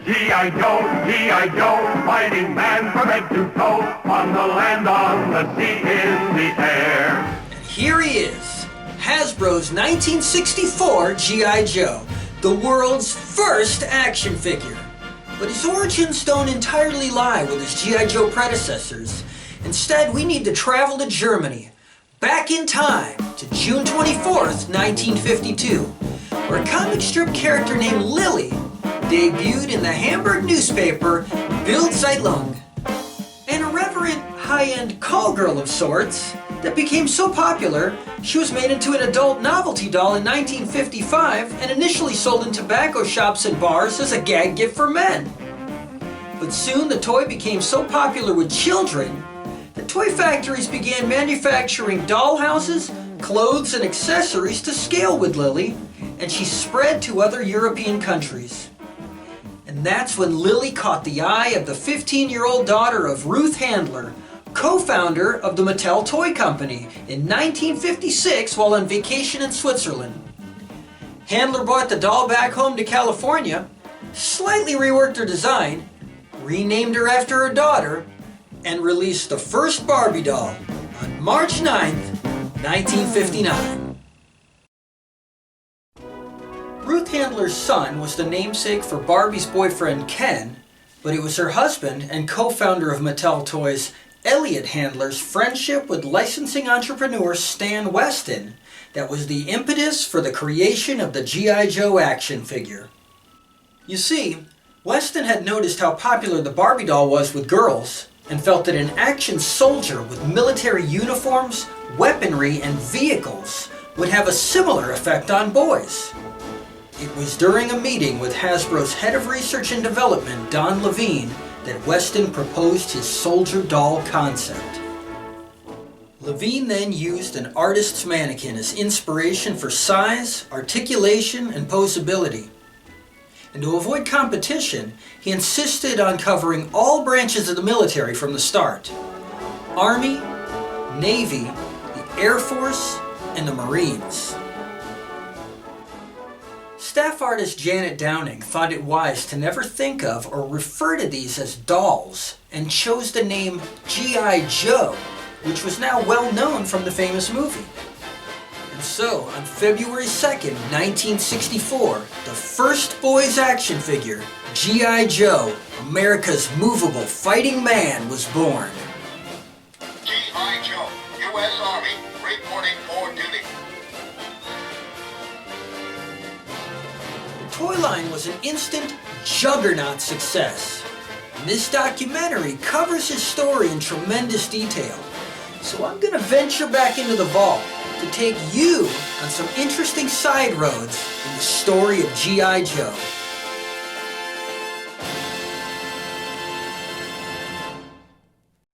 G.I. Joe, G.I. Joe, fighting man from head to toe, on the land, on the sea, in the air. And here he is, Hasbro's 1964 G.I. Joe, the world's first action figure. But his origins don't entirely lie with his G.I. Joe predecessors. Instead, we need to travel to Germany, back in time to June 24th, 1952, where a comic strip character named Lily debuted in the Hamburg newspaper Bild Zeitung. An irreverent, high-end call girl of sorts that became so popular, she was made into an adult novelty doll in 1955 and initially sold in tobacco shops and bars as a gag gift for men. But soon the toy became so popular with children that toy factories began manufacturing dollhouses, clothes, and accessories to scale with Lily, and she spread to other European countries. And that's when Lily caught the eye of the 15-year-old daughter of Ruth Handler, co-founder of the Mattel Toy Company, in 1956 while on vacation in Switzerland. Handler brought the doll back home to California, slightly reworked her design, renamed her after her daughter, and released the first Barbie doll on March 9th, 1959. Ruth Handler's son was the namesake for Barbie's boyfriend Ken, but it was her husband and co-founder of Mattel Toys, Elliot Handler's friendship with licensing entrepreneur Stan Weston that was the impetus for the creation of the G.I. Joe action figure. You see, Weston had noticed how popular the Barbie doll was with girls and felt that an action soldier with military uniforms, weaponry, and vehicles would have a similar effect on boys. It was during a meeting with Hasbro's head of research and development, Don Levine, that Weston proposed his soldier doll concept. Levine then used an artist's mannequin as inspiration for size, articulation, and posability. And to avoid competition, he insisted on covering all branches of the military from the start: Army, Navy, the Air Force, and the Marines. Staff artist Janet Downing thought it wise to never think of or refer to these as dolls and chose the name G.I. Joe, which was now well known from the famous movie. And so, on February 2nd, 1964, the first boys action figure, G.I. Joe, America's movable fighting man, was born. G.I. Joe, U.S. Army, reporting for duty. The toy line was an instant juggernaut success. And this documentary covers his story in tremendous detail. So I'm going to venture back into the vault to take you on some interesting side roads in the story of G.I. Joe.